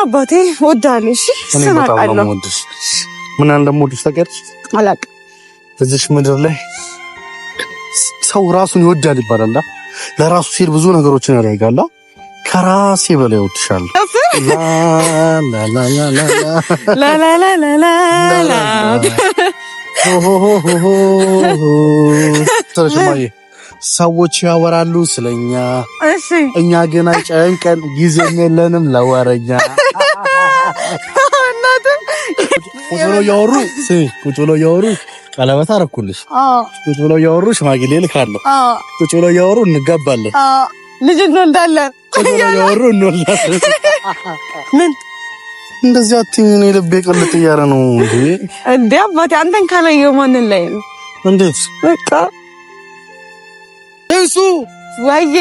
አባቴ ወዳለሽ ሰናቃለሁ ምን እንደምወድሽ ታውቂያለሽ አላውቅም በዚህ ምድር ላይ ሰው ራሱን ይወዳል ይባላል ለራሱ ሲል ብዙ ነገሮችን ያደርጋል ከራሴ በላይ እወድሻለሁ ተረሽማዬ ሰዎች ያወራሉ ስለኛ እኛ ግን አይጨንቀን ጊዜም የለንም ለወረኛ ቁጭ ብሎ ያወሩ ቀለበት አደረኩልሽ ቁጭ ብሎ ያወሩ ሽማግሌ ልካለሁ ቁጭ ብሎ ያወሩ እንጋባለን ልጅ እንወልዳለን ቁጭ ብሎ ያወሩ እንወልዳለን ምን እንደዚህ አትይኝ ልቤ ቅልጥ እያለ ነው እንዴ አባቴ አንተን ካላየው ማንን ላይ ነው እንዴት በቃ እሱ ወይዬ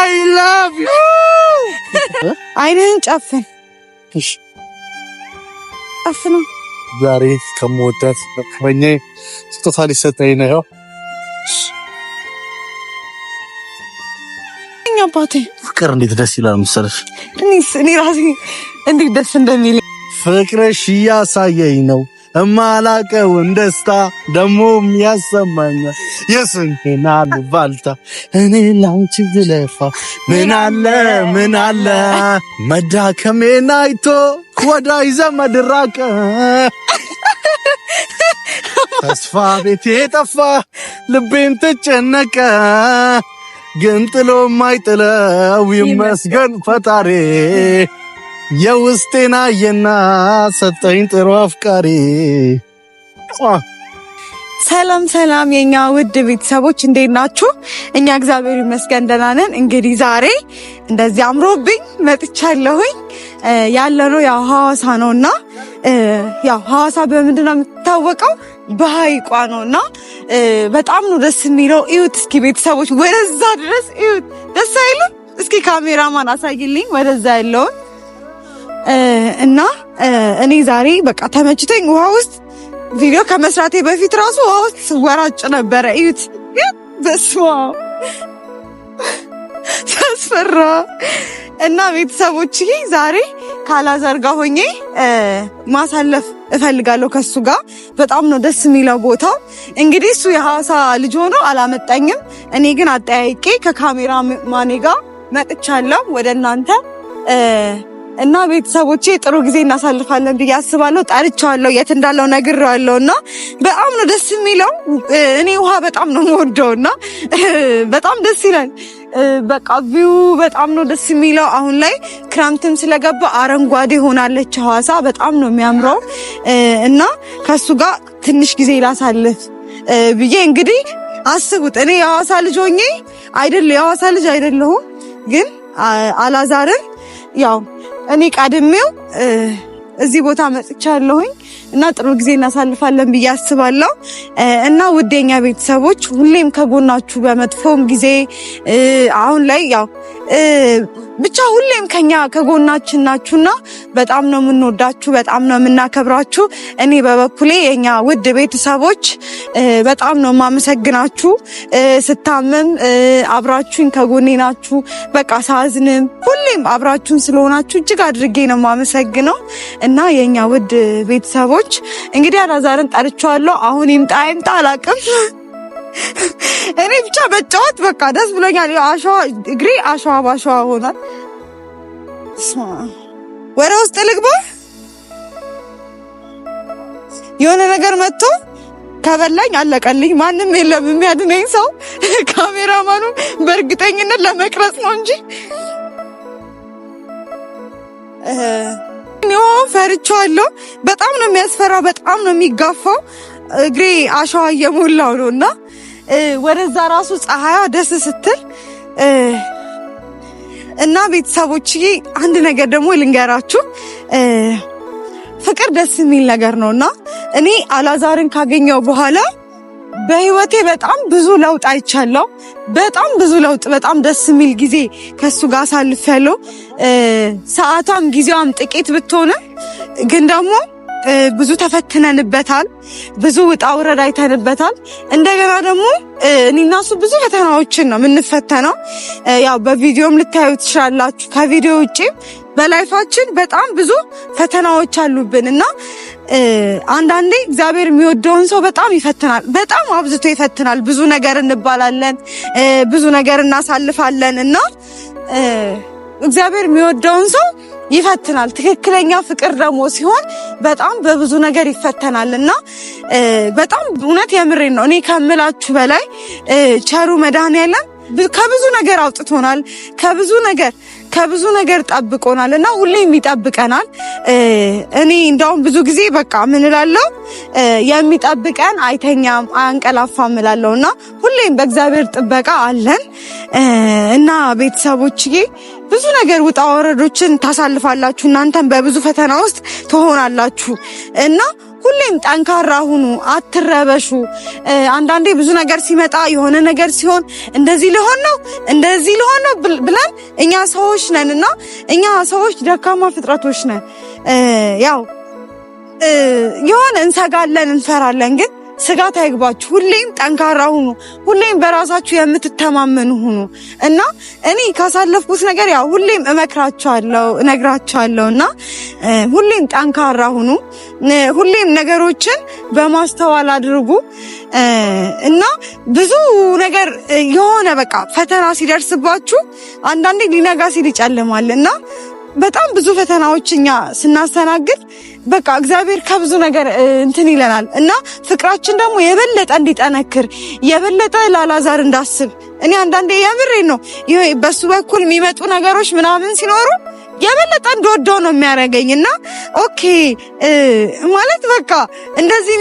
I love you አይነን ጨፍን እሺ አፍኑ ዛሬ ከሞታት ፍቅረኛዬ ስጦታ ሊሰጠኝ ነው አባቴ ፍቅር እንዴት ደስ ይላል መሰለሽ እኔ ራሴ እንዴት ደስ እንደሚል ፍቅርሽ ያሳየኝ ነው እማላቀውን ደስታ ደሞም ያሰማኛል የስንቴና ልባልታ እኔ ላንቺ ብለፋ ምን አለ መዳከሜን አይቶ ወዳይ ዘመድ ራቀ ተስፋ ቤቴ ጠፋ ልቤን ተጨነቀ ግን ጥሎ ማይጥለው ይመስገን ፈጣሪ የውስጤና የና ሰጠኝ ጥሩ አፍቃሪ ሰላም የኛ ውድ ቤተሰቦች እንዴት ናችሁ? እኛ እግዚአብሔር ይመስገን ደህና ነን። እንግዲህ ዛሬ እንደዚህ አምሮብኝ መጥቻለሁኝ። ያለነው ያው ሐዋሳ ነውና ያው ሐዋሳ በምንድን ነው የምትታወቀው? በሐይቋ ነውና በጣም ነው ደስ የሚለው። እዩት እስኪ ቤተሰቦች ወደዛ ድረስ እዩት። ደስ አይልም? እስኪ ካሜራማን አሳይልኝ ወደዛ ያለውን እና እኔ ዛሬ በቃ ተመችቶኝ ውሃ ውስጥ ቪዲዮ ከመስራቴ በፊት ራሱ ውሃ ውስጥ ስወራጭ ነበረ። እዩት በስመ አብ ተስፈራ እና ቤተሰቦች ዛሬ ካላዛር ጋር ሆኜ ማሳለፍ እፈልጋለሁ ከሱ ጋር። በጣም ነው ደስ የሚለው ቦታ። እንግዲህ እሱ የሐዋሳ ልጅ ሆኖ አላመጣኝም። እኔ ግን አጠያይቄ ከካሜራ ማኔ ጋር መጥቻለሁ ወደ እናንተ እና ቤተሰቦቼ ጥሩ ጊዜ እናሳልፋለን ብዬ አስባለሁ። ጠርቻለሁ፣ የት እንዳለው ነግሬዋለሁና በጣም ነው ደስ የሚለው። እኔ ውሃ በጣም ነው የምወደውና በጣም ደስ ይላል። በቃ ቪው በጣም ነው ደስ የሚለው። አሁን ላይ ክረምትም ስለገባ አረንጓዴ ሆናለች ሐዋሳ። በጣም ነው የሚያምረው እና ከሱ ጋር ትንሽ ጊዜ ላሳልፍ ብዬ እንግዲህ አስቡት። እኔ የሐዋሳ ልጅ ሆኜ የሐዋሳ ልጅ አይደለሁም፣ ግን አላዛርን ያው እኔ ቀድሜው እዚህ ቦታ መጥቻለሁኝ እና ጥሩ ጊዜ እናሳልፋለን ብዬ አስባለሁ። እና ውዴኛ ቤተሰቦች ሁሌም ከጎናችሁ በመጥፎም ጊዜ አሁን ላይ ያው ብቻ ሁሌም ከጎናችን ናችሁና በጣም ነው የምንወዳችሁ፣ በጣም ነው የምናከብራችሁ። እኔ በበኩሌ የኛ ውድ ቤተሰቦች በጣም ነው የማመሰግናችሁ። ስታመም አብራችሁኝ ከጎኔ ናችሁ። በቃ ሳዝንም ሁሌም አብራችሁን ስለሆናችሁ እጅግ አድርጌ ነው የማመሰግነው። እና የኛ ውድ ቤተሰቦች እንግዲህ አላዛርን ጠርቻለሁ። አሁን ይምጣ አላውቅም። እኔ ብቻ በጫወት በቃ ደስ ብሎኛል። አሸዋ እግሬ አሸዋ ባሸዋ ሆኗል። ወደ ውስጥ ልግባ። የሆነ ነገር መጥቶ ከበላኝ አለቀልኝ። ማንም የለም የሚያድነኝ ሰው። ካሜራማኑ በእርግጠኝነት ለመቅረጽ ነው እንጂ ፈርቻለሁ። በጣም ነው የሚያስፈራው፣ በጣም ነው የሚጋፋው። እግሬ አሸዋ እየሞላው ነውና ወደዛ ራሱ ፀሐያ ደስ ስትል እና ቤተሰቦችዬ አንድ ነገር ደግሞ ልንገራችሁ። ፍቅር ደስ የሚል ነገር ነውና እኔ አላዛርን ካገኘው በኋላ በህይወቴ በጣም ብዙ ለውጥ አይቻለሁ። በጣም ብዙ ለውጥ፣ በጣም ደስ የሚል ጊዜ ከሱ ጋር አሳልፌያለሁ። ሰዓቷም ጊዜዋም ጥቂት ብትሆንም ግን ደግሞ ብዙ ተፈትነንበታል። ብዙ ውጣ ውረድ አይተንበታል። እንደገና ደግሞ እኔና እሱ ብዙ ፈተናዎችን ነው የምንፈተነው። ያው በቪዲዮም ልታዩ ትችላላችሁ። ከቪዲዮ ውጪ በላይፋችን በጣም ብዙ ፈተናዎች አሉብንና አንዳንዴ እግዚአብሔር የሚወደውን ሰው በጣም ይፈትናል፣ በጣም አብዝቶ ይፈትናል። ብዙ ነገር እንባላለን፣ ብዙ ነገር እናሳልፋለን እና እግዚአብሔር የሚወደውን ሰው ይፈትናል። ትክክለኛ ፍቅር ደግሞ ሲሆን በጣም በብዙ ነገር ይፈተናልና በጣም እውነት የምሬን ነው። እኔ ከምላችሁ በላይ ቸሩ መድኃኔዓለም ከብዙ ነገር አውጥቶናል፣ ከብዙ ነገር ጠብቆናል እና ሁሌም ይጠብቀናል። እኔ እንደውም ብዙ ጊዜ በቃ ምን እላለሁ የሚጠብቀን አይተኛም አያንቀላፋም እላለሁና ሁሌም በእግዚአብሔር ጥበቃ አለን እና ቤተሰቦችዬ ብዙ ነገር ውጣ ወረዶችን ታሳልፋላችሁ። እናንተም በብዙ ፈተና ውስጥ ትሆናላችሁ እና ሁሌም ጠንካራ ሁኑ፣ አትረበሹ። አንዳንዴ ብዙ ነገር ሲመጣ የሆነ ነገር ሲሆን እንደዚህ ሊሆን ነው ብለን እኛ ሰዎች ነንና እኛ ሰዎች ደካማ ፍጥረቶች ነን። ያው የሆነ እንሰጋለን፣ እንፈራለን ግን ስጋት አይግባችሁ። ሁሌም ጠንካራ ሁኑ፣ ሁሌም በራሳችሁ የምትተማመኑ ሁኑ እና እኔ ካሳለፍኩት ነገር ያው ሁሌም እነግራችኋለሁ እና ሁሌም ጠንካራ ሁኑ፣ ሁሌም ነገሮችን በማስተዋል አድርጉ እና ብዙ ነገር የሆነ በቃ ፈተና ሲደርስባችሁ አንዳንዴ ሊነጋ ሲል ይጨልማል እና በጣም ብዙ ፈተናዎች እኛ ስናስተናግድ በቃ እግዚአብሔር ከብዙ ነገር እንትን ይለናል እና ፍቅራችን ደግሞ የበለጠ እንዲጠነክር የበለጠ ላላዛር እንዳስብ እኔ አንዳንዴ የምሬን ነው በሱ በኩል የሚመጡ ነገሮች ምናምን ሲኖሩ የበለጠ እንደወደው ነው የሚያደርገኝና ኦኬ ማለት በቃ እንደዚህ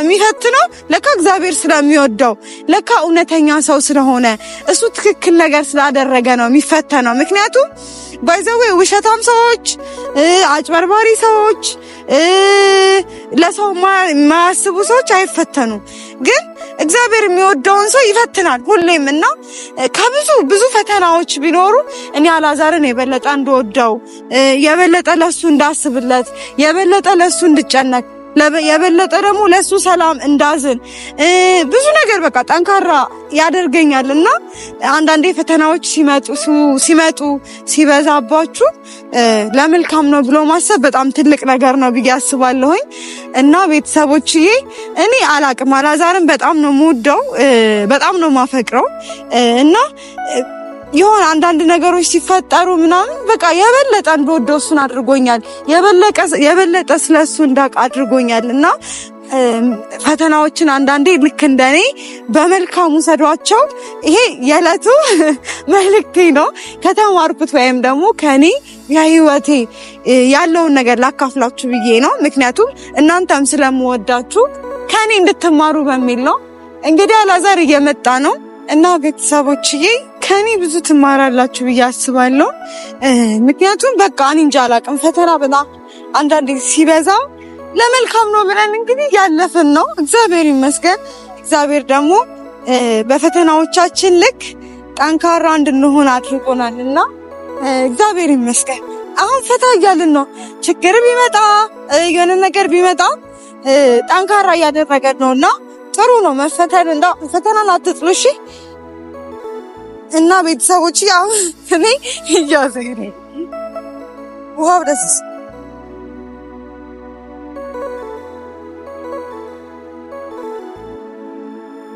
የሚፈትነው ለካ እግዚአብሔር ስለሚወደው ለካ እውነተኛ ሰው ስለሆነ እሱ ትክክል ነገር ስላደረገ ነው የሚፈተነው። ምክንያቱም ባይዘዌ ውሸታም ሰዎች፣ አጭበርባሪ ሰዎች፣ ለሰው የማያስቡ ሰዎች አይፈተኑም። ግን እግዚአብሔር የሚወደውን ሰው ይፈትናል ሁሌም እና ብዙ ፈተናዎች ቢኖሩ እኔ አላዛርን የበለጠ እንደወደው የበለጠ ለሱ እንዳስብለት የበለጠ ለሱ እንድጨነቅ የበለጠ ደግሞ ለሱ ሰላም እንዳዝን ብዙ ነገር በቃ ጠንካራ ያደርገኛልና አንዳንዴ ፈተናዎች ሲመጡ ሲበዛባችሁ ለመልካም ነው ብሎ ማሰብ በጣም ትልቅ ነገር ነው ብዬ አስባለሁኝ። እና ቤተሰቦችዬ እኔ አላቅም አላዛርን በጣም ነው የምወደው፣ በጣም ነው የማፈቅረው እና የሆነ አንዳንድ ነገሮች ሲፈጠሩ ምናምን በቃ የበለጠ እንደወደው እሱን አድርጎኛል፣ የበለጠ ስለሱ እንዳውቅ አድርጎኛል እና ፈተናዎችን አንዳንዴ ልክ እንደኔ በመልካሙ ሰዷቸው። ይሄ የዕለቱ መልእክቴ ነው ከተማርኩት ወይም ደግሞ ከኔ የህይወቴ ያለውን ነገር ላካፍላችሁ ብዬ ነው። ምክንያቱም እናንተም ስለምወዳችሁ ከኔ እንድትማሩ በሚል ነው። እንግዲህ አላዛር እየመጣ ነው እና ቤተሰቦችዬ ከኔ ብዙ ትማራላችሁ ብዬ አስባለሁ። ምክንያቱም በቃ እኔ እንጃ አላውቅም ፈተና በጣም አንዳንዴ ሲበዛ ለመልካም ነው ብለን እንግዲህ ያለፍን ነው። እግዚአብሔር ይመስገን። እግዚአብሔር ደግሞ በፈተናዎቻችን ልክ ጠንካራ እንድንሆን አድርጎናልና እግዚአብሔር ይመስገን። አሁን ፈታ እያልን ነው። ችግር ቢመጣ የሆነ ነገር ቢመጣ ጠንካራ እያደረገን ነውና ጥሩ ነው መፈተን። ፈተናን አትጥሉ እሺ። እና ቤተሰቦች ያው እኔ ይያዘኝ ዋው ደስ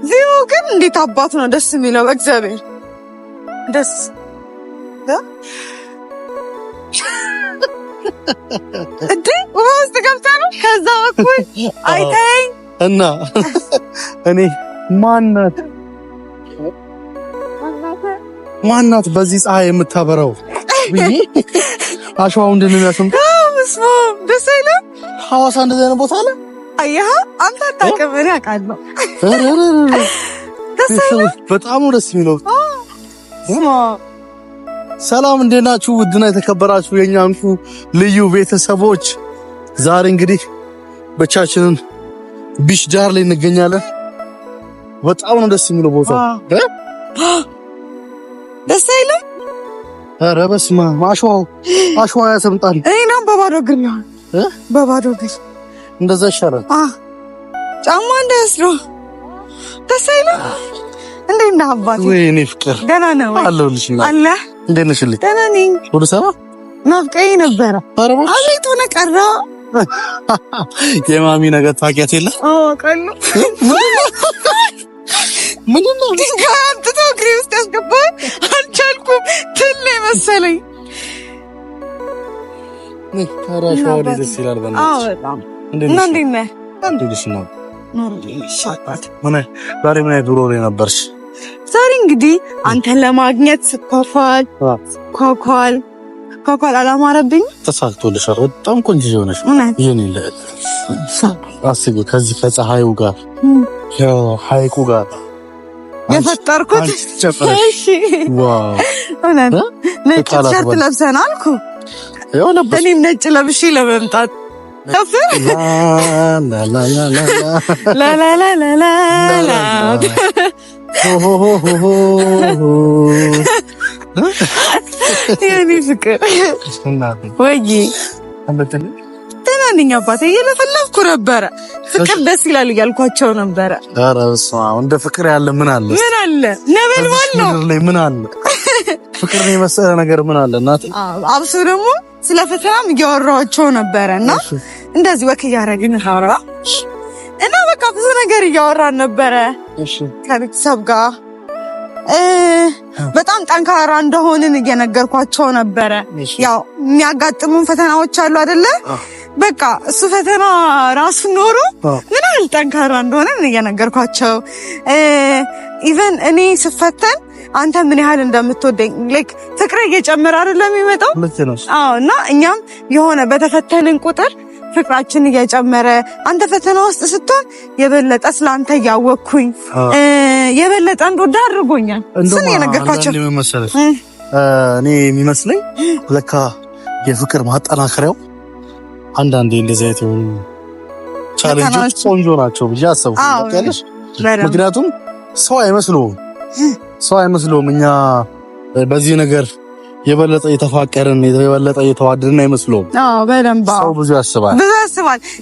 ቪው ግን እንዴት አባቱ ነው ደስ የሚለው እግዚአብሔር ደስ እንዴ ውስጥ ገብታ ነው ከዛ በኩል አይተኝ እና እኔ ማናት በዚህ ፀሐይ የምታበራው ብዬ አሸዋው እንደነሚያስም ደስ አይልም። ሐዋሳ እንደዚህ አይነት ቦታ አለ። አየህ አንተ አታውቅም፣ እኔ አውቃለሁ። ደስ አይልም። በጣም ደስ የሚለው። ሰላም እንዴት ናችሁ? ውድና የተከበራችሁ የኛ እንቁ ልዩ ቤተሰቦች ዛሬ እንግዲህ ብቻችንን ቢች ዳር ላይ እንገኛለን። በጣም ነው ደስ የሚለው ቦታ። ደስ አይልም? ኧረ በስመ አብ አሸዋ ያሰምጣል። እኔና በባዶ እግር ነው በባዶ እግር እንደዛ ይሻላል። ጫማ እንዳይወስደው። ደስ አይልም? እንዴት ነህ አባቴ? ወይኔ ፍቅር ደህና ነህ ወይ? አለሁልሽ። አለ እንዴት ነሽልኝ? ደህና ነኝ። ሁሉ ሰላም? ናፍቀኝ ነበረ። አቤት ሆነ ቀራ። የማሚ ነገር ታውቂያት የለ? ቀኑ ምንም ነው ድንጋይ አምጥቶ እግሬ ውስጥ ያስገባ አልቻልኩም። ትል መሰለኝ። ታራሻው ደስ ይላል። በጣም እንዴት ነህ? ዛሬ ምን አይነት ዱሮ ነበርሽ? ዛሬ እንግዲህ አንተን ለማግኘት ስኳኳል አላማረብኝ። ተሳክቶልሻል። በጣም ቆንጆ ሆነሽ ይሄን ይላል። አስቢ ከዚህ ከፀሐዩ ጋር ከሐይቁ ጋር የፈጠርኩት። እሺ ዋው ነጭ ሸርት ለብሰን አልኩ። እኔም ነጭ ለብሼ ለመምጣት የኔ ፍቅር ወይ ተናንኛ አባቴ እየለፈለፍኩ ነበረ። ፍቅር ደስ ይላል እያልኳቸው ነበረ። ኧረ በስመ አብ እንደ ፍቅር ያለ ምን አለ? ነበልባል ነው ምን አለ? ፍቅር የመሰለ ነገር ምን አለ? እናቴ አብሶ ደግሞ ስለ ፈተናም እያወራኋቸው ነበረ እና እንደዚህ ወክ እያደረግን ሀራ እና በቃ ብዙ ነገር እያወራን ነበረ ከቤተሰብ ጋር። በጣም ጠንካራ እንደሆንን እየነገርኳቸው ነበረ። ያው የሚያጋጥሙን ፈተናዎች አሉ አይደለ? በቃ እሱ ፈተና ራሱ ኖሮ ምን ያህል ጠንካራ እንደሆነን እየነገርኳቸው ኢቨን እኔ ስፈተን አንተ ምን ያህል እንደምትወደኝ ላይክ ፍቅር እየጨመረ አይደለም የሚመጣው? አዎ። እና እኛም የሆነ በተፈተንን ቁጥር ፍቅራችን እየጨመረ አንተ ፈተና ውስጥ ስትሆን የበለጠ ስላንተ እያወቅኩኝ የበለጠ እንደወደ አድርጎኛል። እሱን የነገርኳቸው እኔ የሚመስለኝ ለካ የፍቅር ማጠናከሪያው አንዳንዴ እንደዚህ አይነት ቻሌንጆች ቆንጆ ናቸው ብዬ አሰብኩኝ። ምክንያቱም ሰው አይመስለውም እኛ በዚህ ነገር የበለጠ የተፋቀርን የበለጠ የተዋደድን አይመስለውም። በደንብ ሰው ብዙ ያስባል።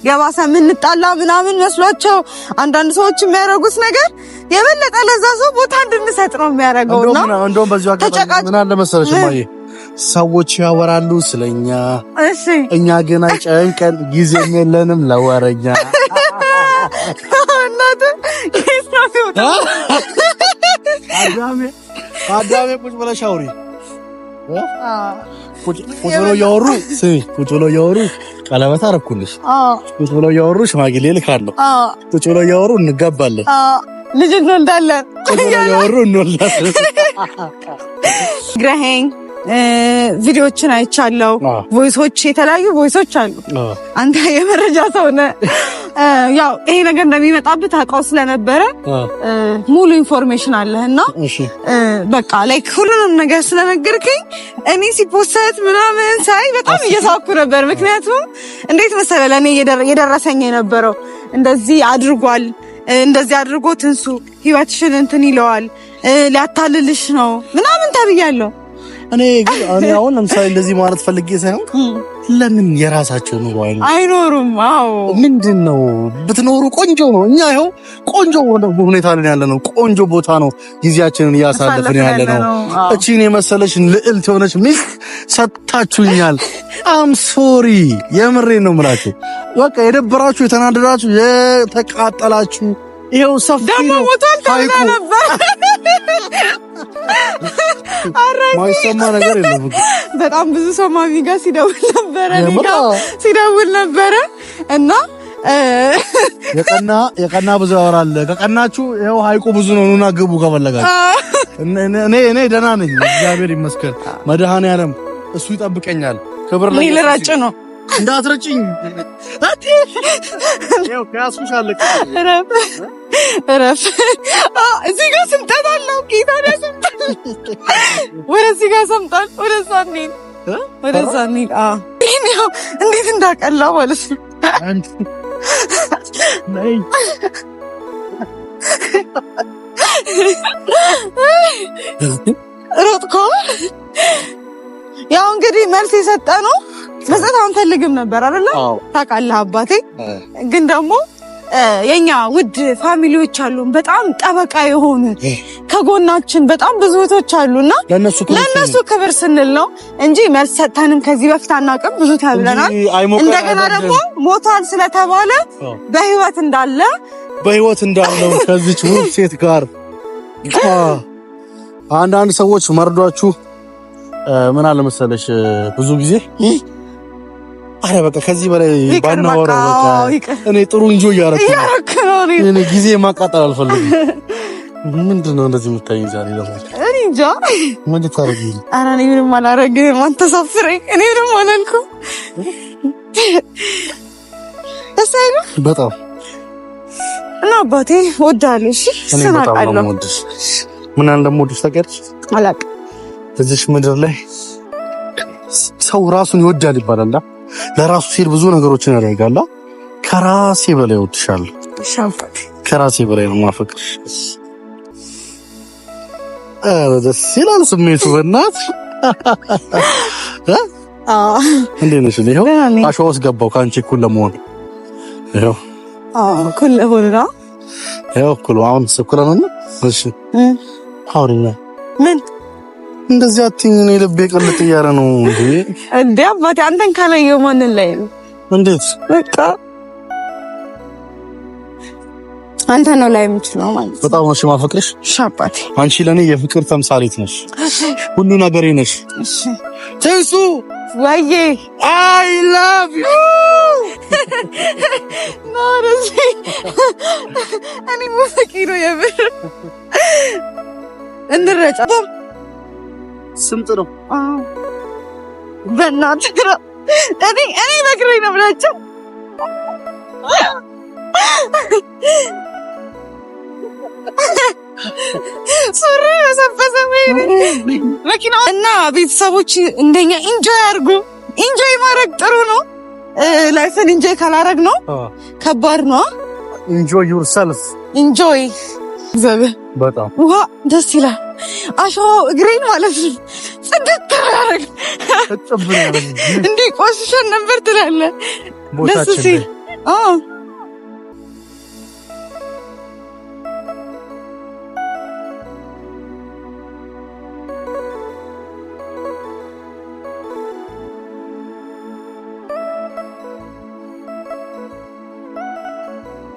የባሰ የምንጣላ ምናምን መስሏቸው አንዳንድ ሰዎች የሚያደርጉት ነገር የበለጠ ለዛ ሰው ቦታ እንድንሰጥ ነው የሚያደርገው። እንደውም በዚህ አጋጣሚ ምን አለ መሰለሽ ማየ ሰዎች ያወራሉ ስለኛ፣ እኛ ግን አይጨንቀን ጊዜም የለንም ለወረኛ። አዳሜ ቁጭ ብለሽ አውሪ። ቁጭ ብለው እያወሩ ቀለበት አደረኩልሽ። ቁጭ ብለው እያወሩ ሽማግሌ ልካለሁ። ቁጭ ብለው እያወሩ እንጋባለን፣ ልጅ እንወልዳለን። ቁጭ ብለው እያወሩ እንወልዳለን። ግረኸኝ ቪዲዮዎችን አይቻለሁ። ቮይሶች፣ የተለያዩ ቮይሶች አሉ። አንተ የመረጃ ሰው ነህ። ያው ይሄ ነገር እንደሚመጣብህ አውቀው ስለነበረ ሙሉ ኢንፎርሜሽን አለህና በቃ ላይክ ሁሉንም ነገር ስለነገርከኝ እኔ ሲፖስት ምናምን ሳይ በጣም እየሳኩ ነበር። ምክንያቱም እንዴት መሰለህ ለኔ የደረሰኝ የነበረው እንደዚህ አድርጓል፣ እንደዚህ አድርጎ ትንሱ ህይወትሽን እንትን ይለዋል፣ ሊያታልልሽ ነው ምናምን ተብያለሁ። እኔ አሁን ለምሳሌ እንደዚህ ማለት ፈልጌ ሳይሆን ለምን የራሳቸው ኑሮ አይኖሩም? አዎ ምንድነው ብትኖሩ ቆንጆ ነው። እኛ ይኸው ቆንጆ ሁኔታ ላይ ያለ ነው። ቆንጆ ቦታ ነው ጊዜያችንን እያሳለፍን ያለ ነው። እቺን የመሰለሽ ልዕልት የሆነች ሚስት ሰጥታችሁኛል። አም ሶሪ የምሬን ነው የምላችሁ። በቃ የደበራችሁ፣ የተናደዳችሁ፣ የተቃጠላችሁ ይሄው ሰፊ ነው ታይቁ ማይሰማ ነገር የለም። በጣም ብዙ ሰው ማሚ ጋር ሲደውል ነበረ እና የቀና ብዙ ያወራል። ከቀናችሁ ይኸው ሀይቁ ብዙ ነው፣ ኑና ግቡ ከፈለጋችሁ። እኔ ደህና ነኝ እግዚአብሔር ይመስገን። መድኃኔዓለም እሱ ይጠብቀኛል። ክብር ላይ ልረጭ ነው እንዳትረጭኝ ይኸው ከያሱሻል። እረፍ። እዚህ ጋር ስምጠት አለው ጌታ ነው ስምጠት። ወደዚህ ጋር ሰምጣል። ወደዛ እንሂድ። ይሄው እንዴት እንዳቀላው ማለት ነው። ሮጥኮ ያው እንግዲህ መልስ የሰጠ ነው። መስጠት አንፈልግም ነበር አይደለ? ታውቃለህ አባቴ። ግን ደግሞ የኛ ውድ ፋሚሊዎች አሉን በጣም ጠበቃ የሆኑ ከጎናችን በጣም ብዙ እህቶች አሉና ለነሱ ክብር ስንል ነው እንጂ መልስ ሰጥተንም ከዚህ በፊት አናውቅም። ብዙ ተብለናል። እንደገና ደግሞ ሞቷል ስለተባለ በህይወት እንዳለው ከዚች ውብ ሴት ጋር አንዳንድ ሰዎች መርዷችሁ ምን አለ መሰለሽ ብዙ ጊዜ አረ በቃ ከዚህ በላይ ባናወራው በቃ እኔ ጥሩ እንጆ እያደረኩ ነው። እኔ ጊዜ ማቃጠል አልፈልግም። ምንድነው እንደዚህ የምታይኝ ዛሬ ደግሞ? እኔ እንጃ ምን ታረጊ? አረ እኔ ምንም አላረግም። አንተ ሰፍረኝ። እኔ ምንም አላልኩም። ተሳይሉ በጣም እና አባቴ ወዳለሁ። እሺ ሰናቃለሁ። ምን እንደምወድሽ ታውቂያለሽ? አላውቅም። በዚህ ምድር ላይ ሰው ራሱን ይወዳል ይባላል። ለራሱ ሲል ብዙ ነገሮችን ያደርጋል። ከራሴ በላይ እወድሻለሁ። ሻምፓት ከራሴ በላይ ነው ማፈቅርሽ። ደስ ይላል ስሜቱ። በእናት እንዴት ነሽ? ይኸው አሸዋ ውስጥ ገባሁ ከአንቺ እኩል ለመሆን። ይኸው እኩል ለሆነ ነው። ይኸው እኩል አሁን እኩል ነው። እሺ አውሪኝ። ምን እንደዚህ አትይኝ። እኔ ልቤ ቅልጥ እያለ ነው እንዴ አባቴ። አንተን ካላየው ማንን ላይ ነው? እንዴት በቃ አንተ ነው ላይ የምችለው ማለት ነው። በጣም ነው ማፈቅርሽ ሻባቴ። አንቺ ለኔ የፍቅር ተምሳሌት ነሽ፣ ሁሉ ነገሬ ነሽ። እሺ ትንሱ ወይዬ አይ ላቭ ዩ ማረዚ እኔ ሙፈቂሮ የብር እንረጫ ስምጥ ነው። በእናትህ ነው እኔ በግሬ ነው ብላችሁ ሱሪ በሰበሰ መኪና እና ቤተሰቦች እንደኛ ኢንጆይ አድርጉ። ኢንጆይ ማድረግ ጥሩ ነው። ላይፍን ኢንጆይ ካላረግ ነው ከባድ ነው። ኢንጆይ ዩርሰልፍ ኢንጆይ ዘበ በጣም ውሃ ደስ ይላል። አሸዋው እግሬን ማለት ነው ጽድት ያደርግ እንዴ ቆሽሸን ነበር ትላለህ። ደስ ሲል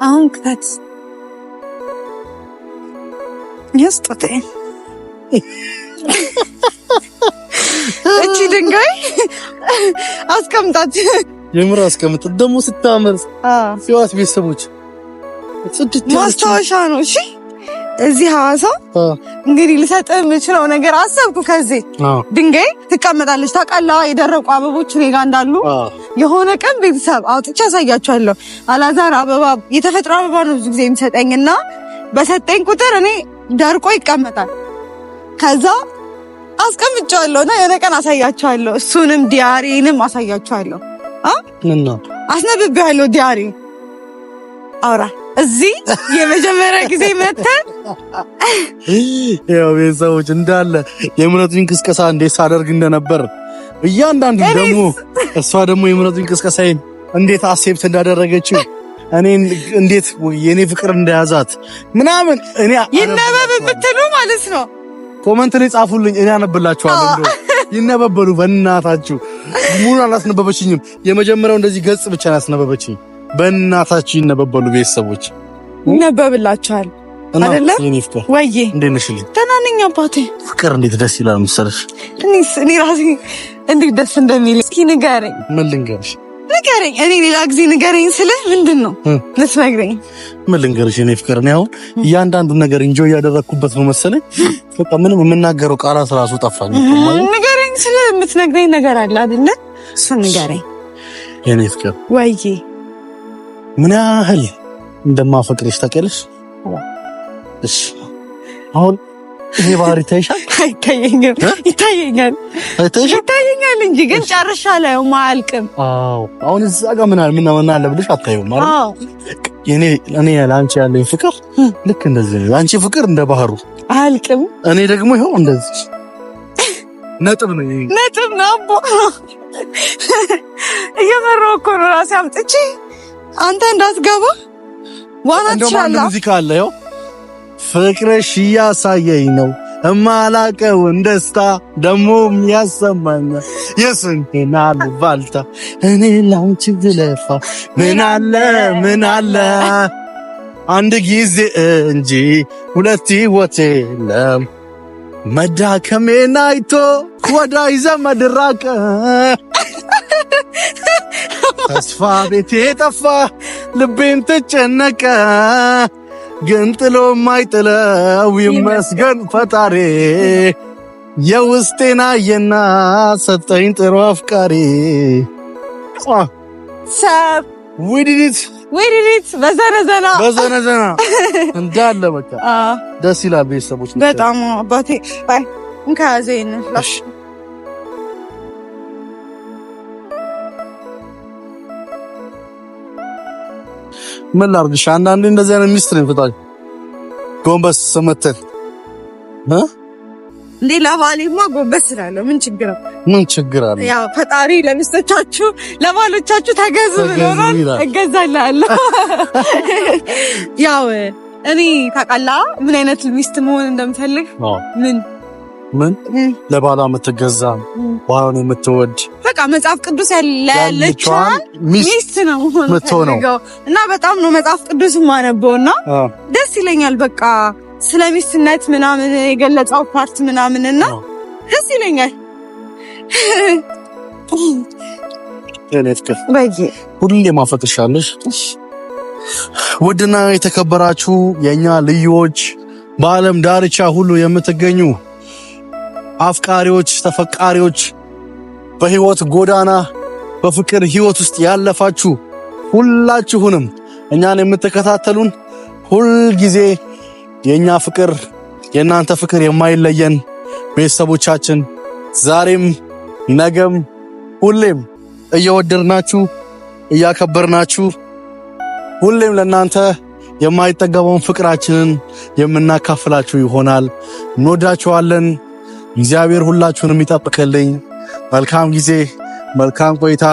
አሁን ክታት ያስጠተ እቺ ድንጋይ አስቀምጣት። የምር አስቀምጥ ደግሞ ስታምር ሲዋት ቤተሰቦች ማስታወሻ ነው። እሺ እዚህ ሐዋሳ እንግዲህ ልሰጥህ የምችለው ነገር አሰብኩ። ከዚህ ድንጋይ ትቀመጣለች። ታውቃለህ የደረቁ አበቦች እኔ ጋር እንዳሉ የሆነ ቀን ቤተሰብ አውጥቼ አሳያቸዋለሁ። አላዛር አበባ የተፈጥሮ አበባ ነው ብዙ ጊዜ የሚሰጠኝና በሰጠኝ ቁጥር እኔ ደርቆ ይቀመጣል። ከዛ አስቀምጫለሁና የሆነ ቀን አሳያቸዋለሁ። እሱንም ዲያሪንም አሳያቸዋለሁ። አስነብቤዋለሁ። ዲያሪ አውራ እዚህ የመጀመሪያ ጊዜ መተን ያው ቤተሰቦች እንዳለ የምረጡኝ ቅስቀሳ እንዴት ሳደርግ እንደነበር እያንዳንዱ ደግሞ እሷ ደግሞ የምረጡኝ ቅስቀሳዬን እንዴት አክሴፕት እንዳደረገችው እኔ እንዴት የኔ ፍቅር እንደያዛት ምናምን እኔ ይነበብ የምትሉ ማለት ነው ኮሜንት ላይ ጻፉልኝ። እኔ አነብላችኋለሁ። እንደው ይነበበሉ በእናታችሁ። ሙሉ አላስነበበችኝም። የመጀመሪያው እንደዚህ ገጽ ብቻ ያስነበበችኝ። በእናታችሁ ይነበበሉ ቤተሰቦች ይነበብላችኋል አይደለ? የኔ ፍቅር ወይዬ እንዴት ነሽልኝ? ደህና ነኝ አባቴ። ፍቅር እንዴት ደስ ይላል መሰለሽ። እኔ ራሴ እንዴት ደስ እንደሚል እስኪ ንገረኝ። ምን ልንገርሽ? ንገረኝ። እኔ ሌላ ጊዜ ንገረኝ ስልህ ምንድን ነው ልትነግረኝ? ምን ልንገርሽ የኔ ፍቅር? እኔ አሁን እያንዳንዱን ነገር ኢንጆይ ያደረኩበት ነው መሰለኝ። በቃ ምንም የምናገረው ቃላት ራሱ ጠፋኝ። ንገረኝ ስልህ የምትነግረኝ ነገር አለ አይደለ? እሱን ንገረኝ የኔ ፍቅር። ወይዬ ምን ያህል እንደማፈቅርሽ ታውቂያለሽ? እሺ አሁን ይሄ ባህሪ ታይሻል? አይታየኝም። ይታየኛል እንጂ ግን ጨርሻለሁ። ማልቅም። አዎ አሁን እዛ ጋር ምን አለ ብለሽ አታየውም ማለት? አዎ እኔ ለአንቺ ያለኝ ፍቅር ልክ እንደዚህ ነው። አንቺ ፍቅር እንደ ባህሩ አልቅም። እኔ ደግሞ ይኸው እንደዚህ ነጥብ ነው። ነጥብ ነው አቦ። እየመራሁ እኮ ነው ራሴ አምጥቼ አንተ እንዳትገባ ዋና ትችላለህ። ሙዚቃ አለ። ይኸው ፍቅርሽ እያሳየኝ ነው እማላቀውን ደስታ ደሞም ያሰማኛል የስንቴን አሉባልታ እኔ ላንቺ ብለፋ ምን አለ አንድ ጊዜ እንጂ ሁለት ሕይወት የለም መዳከሜን አይቶ ወዳጅ ዘመድ ራቀ ተስፋ ቤቴ ጠፋ ልቤን ተጨነቀ ግን ጥሎ ማይጥለው ይመስገን ፈጣሪ የውስጤን አየና ሰጠኝ ጥሩ አፍቃሪ ሰብ ዊዲዲት በዘነዘና እንዳለ በቃ ደስ ይላል። ቤተሰቦች በጣም አባቴ ባይ እንካዘይን ላሽ ምን ላድርግሽ? አንዳንዴ እንደዚህ አይነት ሚስት ነው ፍታኝ ጎንበስ ሰመተን እንዴ ለባሌማ ጎንበስ እላለሁ። ምን ችግር አለ? ያው ፈጣሪ ለሚስቶቻችሁ ለባሎቻችሁ ተገዙ ብሎናል። እገዛላለሁ። ያው እኔ ታውቃለህ ምን አይነት ሚስት መሆን እንደምፈልግ? ምን ለባሏ የምትገዛ ባሏን የምትወድ በቃ መጽሐፍ ቅዱስ ያለቻን ሚስት ነው የምትሆነው። እና በጣም ነው መጽሐፍ ቅዱስ ማነበውና ደስ ይለኛል። በቃ ስለ ሚስትነት ምናምን የገለጸው ፓርት ምናምንና ደስ ይለኛል። ሁሌ ማፈቅርሻለሽ። ውድና የተከበራችሁ የኛ ልዩዎች በዓለም ዳርቻ ሁሉ የምትገኙ አፍቃሪዎች፣ ተፈቃሪዎች በህይወት ጎዳና በፍቅር ህይወት ውስጥ ያለፋችሁ ሁላችሁንም እኛን የምትከታተሉን ሁል ጊዜ የኛ ፍቅር የናንተ ፍቅር የማይለየን ቤተሰቦቻችን ዛሬም ነገም ሁሌም እየወደድናችሁ እያከበርናችሁ ሁሌም ለናንተ የማይጠገበውን ፍቅራችንን የምናካፍላችሁ ይሆናል። እንወዳችኋለን። እግዚአብሔር ሁላችሁንም ይጠብቅልኝ። መልካም ጊዜ፣ መልካም ቆይታ።